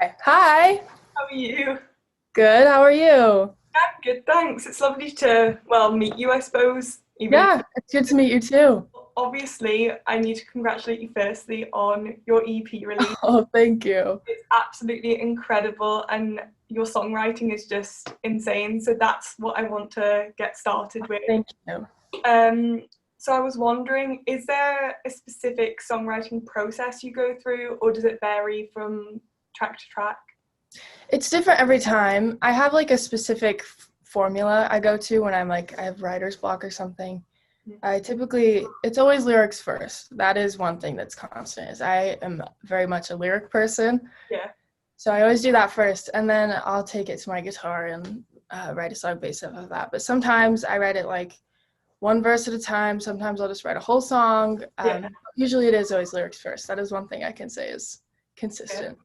Hi. How are you? Good. How are you? I'm good, thanks. It's lovely to, meet you, I suppose. Even Yeah, it's good to meet you too. obviously, I need to congratulate you firstly on your EP release. Oh, thank you. It's absolutely incredible, and your songwriting is just insane. So that's what I want to get started with. Thank you. Um, so I was wondering, is there a specific songwriting process you go through, or does it vary from track to track? It's different every time. I have like a specific formula I go to when I have writer's block or something. It's always lyrics first. That is one thing that's constant. Is I am very much a lyric person. Yeah. So I always do that first, and then I'll take it to my guitar and write a song based off of that. But sometimes I write it like one verse at a time. Sometimes I'll just write a whole song. Yeah. Usually it is always lyrics first. That is one thing I can say is Yeah. consistent.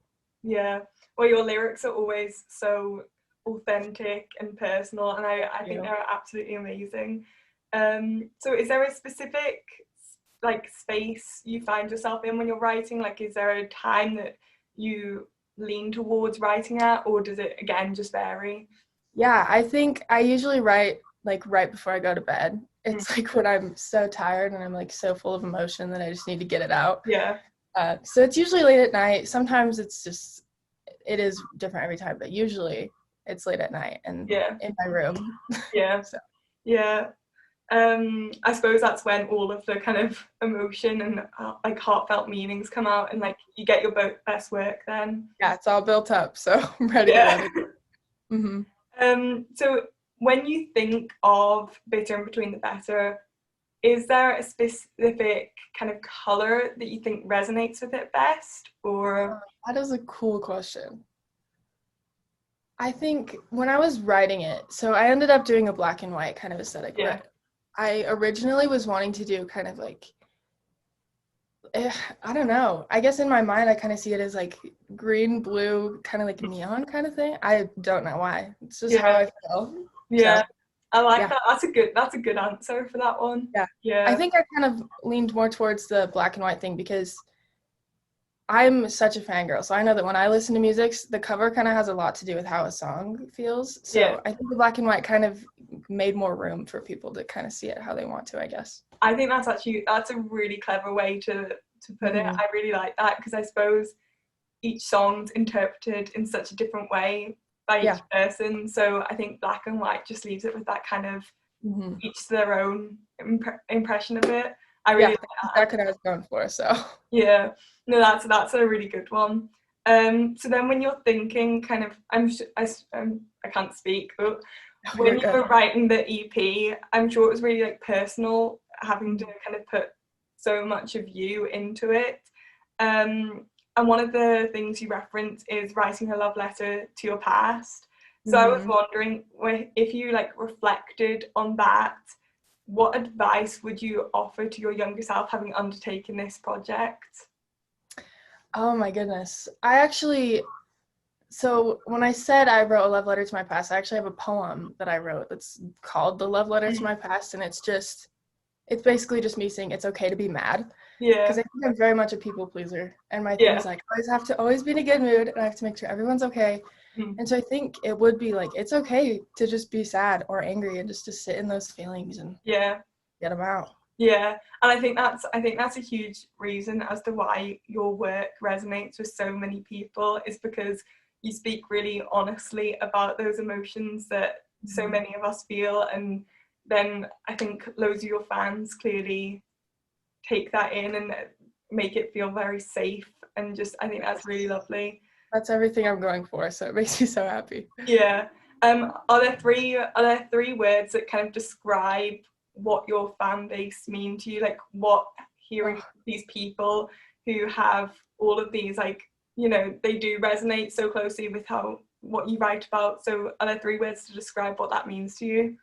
Yeah. Well, your lyrics are always so authentic and personal, and I think You know? they're absolutely amazing. So is there a specific like space you find yourself in when you're writing? Like, is there a time that you lean towards writing at, or does it again just vary? Yeah, I think I usually write like right before I go to bed. Mm. It's like when I'm so tired and I'm like so full of emotion that I just need to get it out. Yeah. So it's usually late at night. Sometimes it is different every time, but usually it's late at night and Yeah. in my room. Yeah. So Yeah. I suppose that's when all of the kind of emotion and like heartfelt meanings come out, and like you get your best work then. yeah, it's all built up. So I'm ready to Yeah. let it go. Hmm. So when you think of Bitter and Between the Better, is there a specific kind of color that you think resonates with it best? Or That is a cool question. I think when I was writing it, so I ended up doing a black and white kind of aesthetic, yeah, but I originally was wanting to do kind of like, I don't know. I guess in my mind, I kind of see it as like green, blue, kind of like neon kind of thing. I don't know why. It's just how yeah, I feel. So, yeah. I like yeah, that. That's a good answer for that one. yeah. I Yeah, think I kind of leaned more towards the black and white thing because I'm such a fangirl, so I know that when I listen to music, the cover kind of has a lot to do with how a song feels. yeah. So I think the black and white kind of made more room for people to kind of see it how they want to, I guess. I think that's a really clever way to put it. Hmm. I really like that because I suppose each song's interpreted in such a different way by each Yeah. person. So I think black and white just leaves it with that kind of Hmm. each to their own impression of it. I really Yeah, like that's that. exactly what I was going for. So Yeah, no, that's a really good one. So then when you're thinking, kind of, I can't speak, but oh, when you're you good. were writing the EP, I'm sure it was really like personal, having to kind of put so much of you into it. Um, and one of the things you reference is writing a love letter to your past. So I was Hmm. wondering if you like reflected on that, what advice would you offer to your younger self having undertaken this project? Oh my goodness. So when I said I wrote a love letter to my past, I actually have a poem that I wrote that's called The Love Letter to My Past. And it's basically just me saying it's okay to be mad. Yeah, Because I think I'm very much a people pleaser. And my thing yeah, is like, I always have to always be in a good mood and I have to make sure everyone's okay. mm, And so I think it would be like, it's okay to just be sad or angry and just to sit in those feelings and yeah. get them out. Yeah, and I think that's a huge reason as to why your work resonates with so many people, is because you speak really honestly about those emotions that so Mhm. many of us feel, and then I think loads of your fans clearly take that in and make it feel very safe, and just I think that's really lovely. That's everything I'm going for. So it makes me so happy. Yeah. Are there three words that kind of describe what your fan base mean to you? Like what hearing Oh, these people who have all of these like, they do resonate so closely with how what you write about. So are there three words to describe what that means to you?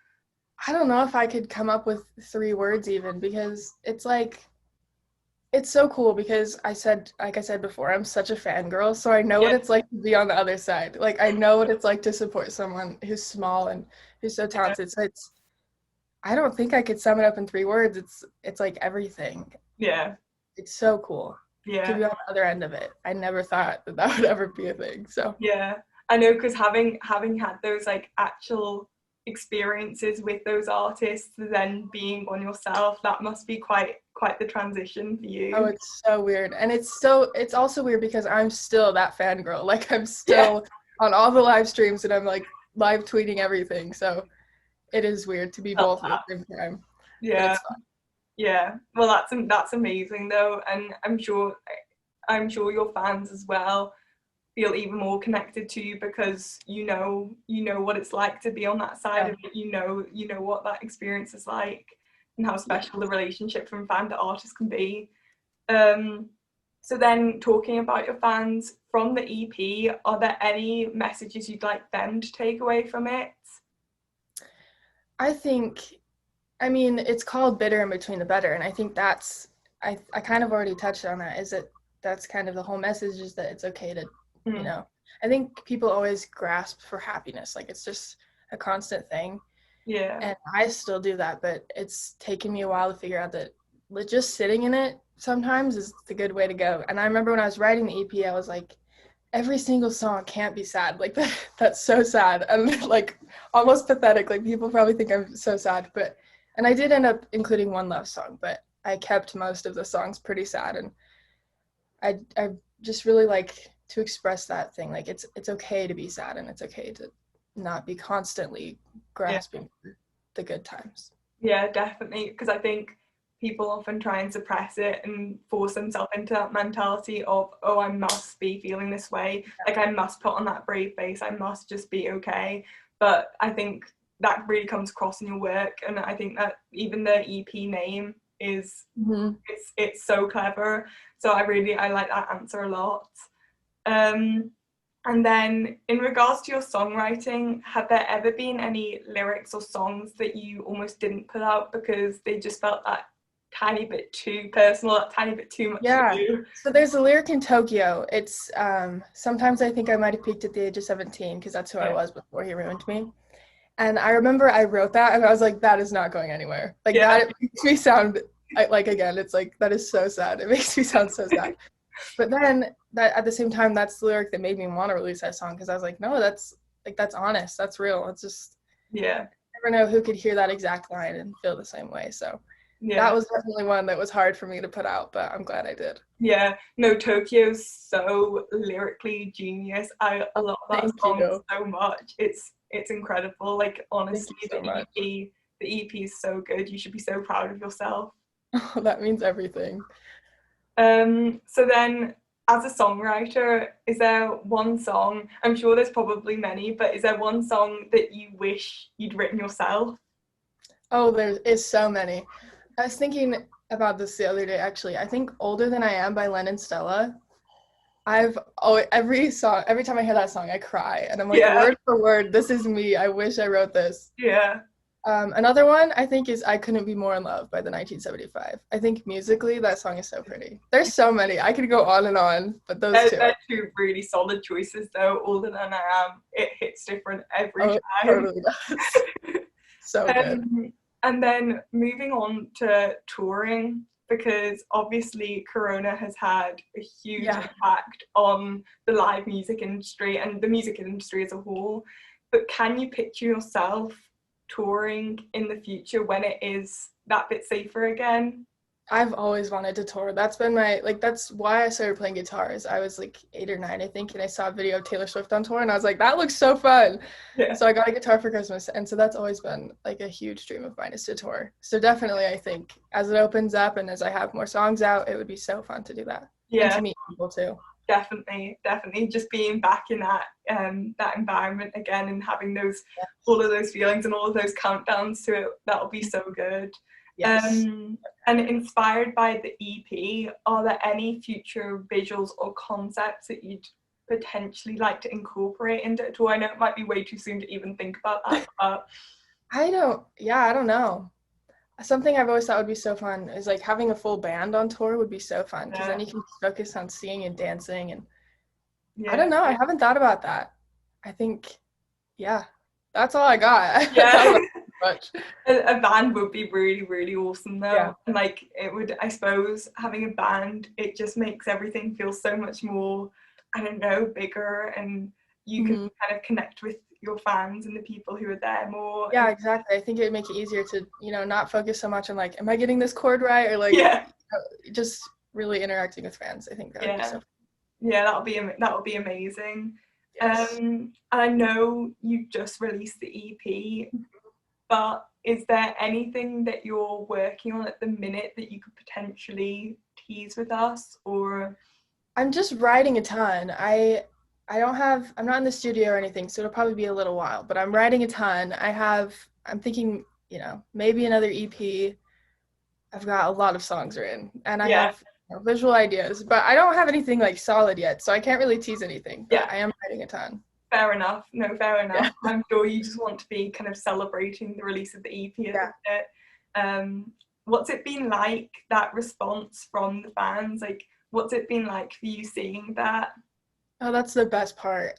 I don't know if I could come up with three words even because it's so cool because like I said before, I'm such a fangirl, so I know Yeah, what it's like to be on the other side. Like I know what it's like to support someone who's small and who's so yeah, talented. So I don't think I could sum it up in three words. It's like everything. yeah. It's so cool. to be on the other end of it. I never thought that would ever be a thing. So yeah, I know, because having had those like actual experiences with those artists, then being on yourself, that must be quite the transition for you. oh, it's so weird. And it's also weird because I'm still that fangirl. Like I'm still on all the live streams and I'm like live tweeting everything. So it is weird to be both at the same time. Yeah. Yeah. Well, that's amazing though, and I'm sure your fans as well feel even more connected to you because you know what it's like to be on that side of it. You know what that experience is like and how special the relationship from fan to artist can be. So then, talking about your fans from the EP, are there any messages you'd like them to take away from it? I mean, it's called Bitter in Between the Better, and I think I kind of already touched on that, is that that's kind of the whole message, is that it's okay to, you know, I think people always grasp for happiness, like it's just a constant thing. Yeah. And I still do that, but it's taken me a while to figure out that just sitting in it sometimes is the good way to go. And I remember when I was writing the EP, I was like, every single song can't be sad. Like that's so sad and like almost pathetic. Like people probably think I'm so sad, and I did end up including one love song, but I kept most of the songs pretty sad. And I just really like to express that thing. Like it's okay to be sad, and it's okay to not be constantly grasping for the good times. Yeah, definitely. Because I think people often try and suppress it and force themselves into that mentality of, oh, I must be feeling this way. Like I must put on that brave face. I must just be okay. But I think that really comes across in your work, and I think that even the EP name is it's so clever. So I like that answer a lot. And then in regards to your songwriting, have there ever been any lyrics or songs that you almost didn't put out because they just felt that tiny bit too personal, that tiny bit too much to do? So there's a lyric in Tokyo. It's sometimes I think I might have peaked at the age of 17 because that's who I was before he ruined me. And I remember I wrote that and I was like, that is not going anywhere. Like that makes me sound like, again, it's like, that is so sad. It makes me sound so sad. But then that at the same time, that's the lyric that made me want to release that song, because I was like, no, that's honest, that's real. It's just, you never know who could hear that exact line and feel the same way. So that was definitely one that was hard for me to put out, but I'm glad I did. Yeah, no, Tokyo's so lyrically genius. I love that song so much. It's incredible. Like honestly, the EP is so good. You should be so proud of yourself. Oh, that means everything. So then, as a songwriter, is there one song, I'm sure there's probably many, but is there one song that you wish you'd written yourself? Oh, there is so many. I was thinking about this the other day, actually. I think Older Than I Am by Len and Stella. Every time I hear that song, I cry. And I'm like, word for word, this is me. I wish I wrote this. Yeah. Another one I think is I Couldn't Be More in Love by the 1975. I think musically that song is so pretty. There's so many. I could go on and on, but those two. They're two really solid choices though. Older Than I Am, it hits different every time. It totally does. So good. And then moving on to touring, because obviously Corona has had a huge impact on the live music industry and the music industry as a whole. But can you picture yourself touring in the future when it is that bit safer again? I've always wanted to tour. That's been that's why I started playing guitars. I was like 8 or 9, I think, and I saw a video of Taylor Swift on tour and I was like, that looks so fun. So I got a guitar for Christmas, and so that's always been like a huge dream of mine, is to tour. So definitely I think as it opens up and as I have more songs out, it would be so fun to do that. And to meet people too. Definitely just being back in that environment again and having all of those feelings and all of those countdowns to it, that'll be so good. And inspired by the EP, are there any future visuals or concepts that you'd potentially like to incorporate into it? I know it might be way too soon to even think about that, but I don't know. Something I've always thought would be so fun is like having a full band on tour would be so fun, because then you can focus on singing and dancing, and I don't know, I haven't thought about that. I think that's all I got. much. A band would be really, really awesome though. Yeah. And like it would, I suppose, having a band, it just makes everything feel so much more, I don't know, bigger, and you can kind of connect with your fans and the people who are there more. Yeah, exactly. I think it would make it easier to, not focus so much on like, am I getting this chord right? Or like, just really interacting with fans. I think that would be so fun. Yeah, that'll be amazing. Yes. I know you just released the EP, but is there anything that you're working on at the minute that you could potentially tease with us? Or I'm just writing a ton. I'm not in the studio or anything, so it'll probably be a little while, but I'm writing a ton. I'm thinking, maybe another EP. I've got a lot of songs written, and I have visual ideas, but I don't have anything like solid yet, so I can't really tease anything, but I am writing a ton. Fair enough. No, fair enough. Yeah. I'm sure you just want to be kind of celebrating the release of the EP a bit. What's it been like, that response from the fans? Like, what's it been like for you seeing that? Oh, that's the best part.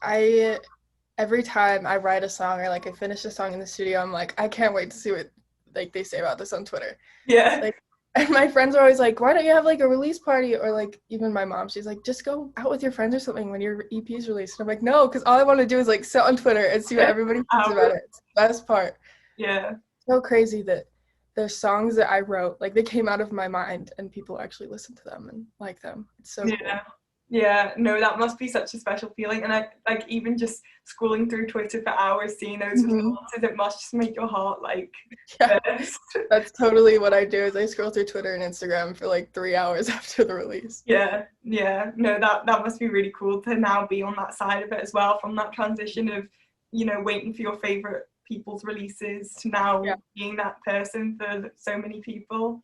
Every time I write a song or like I finish a song in the studio, I'm like, I can't wait to see what like they say about this on Twitter. Yeah. Like, and my friends are always like, why don't you have like a release party? Or like even my mom, she's like, just go out with your friends or something when your EP is released. And I'm like, no, because all I want to do is like sit on Twitter and see what everybody thinks about it. It's the best part. Yeah. So crazy that there's songs that I wrote, like they came out of my mind and people actually listen to them and like them. It's so cool. Yeah, no, that must be such a special feeling. And I like even just scrolling through Twitter for hours, seeing those responses, it must just make your heart like burst. That's totally what I do, is I scroll through Twitter and Instagram for like 3 hours after the release. Yeah. No, that must be really cool to now be on that side of it as well, from that transition of, waiting for your favorite people's releases to now being that person for so many people.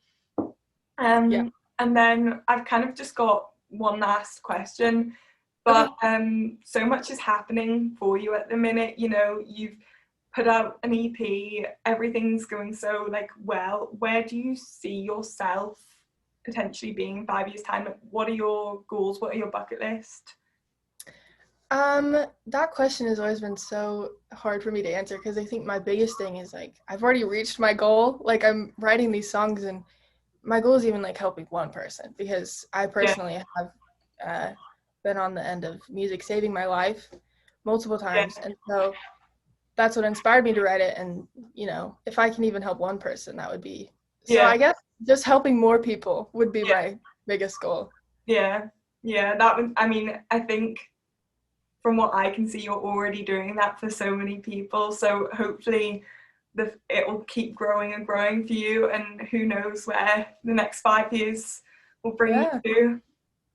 And then I've kind of just got one last question, but so much is happening for you at the minute. You've put out an EP, everything's going so like well. Where do you see yourself potentially being in 5 years' time? What are your goals? What are your bucket list? That question has always been so hard for me to answer, because I think my biggest thing is like I've already reached my goal. Like I'm writing these songs and my goal is even like helping one person, because I personally have been on the end of music saving my life multiple times. And so that's what inspired me to write it. And, if I can even help one person, that would be, so I guess just helping more people would be my biggest goal. That would, I think from what I can see, you're already doing that for so many people. So hopefully it will keep growing and growing for you, and who knows where the next 5 years will bring you to.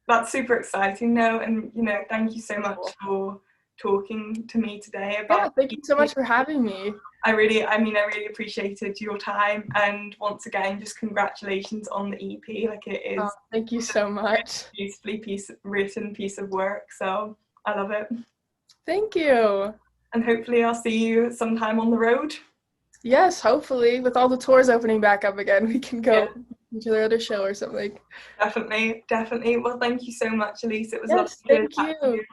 That's super exciting though, and thank you so much for talking to me today about thank you so much for having me. I really appreciated your time, and once again just congratulations on the EP. Like, it is thank you so much. Beautifully written piece of work, so I love it. Thank you. And hopefully I'll see you sometime on the road. Yes, hopefully. With all the tours opening back up again, we can go to their other show or something. Definitely. Well, thank you so much, Elyse. It was lovely. Thank you.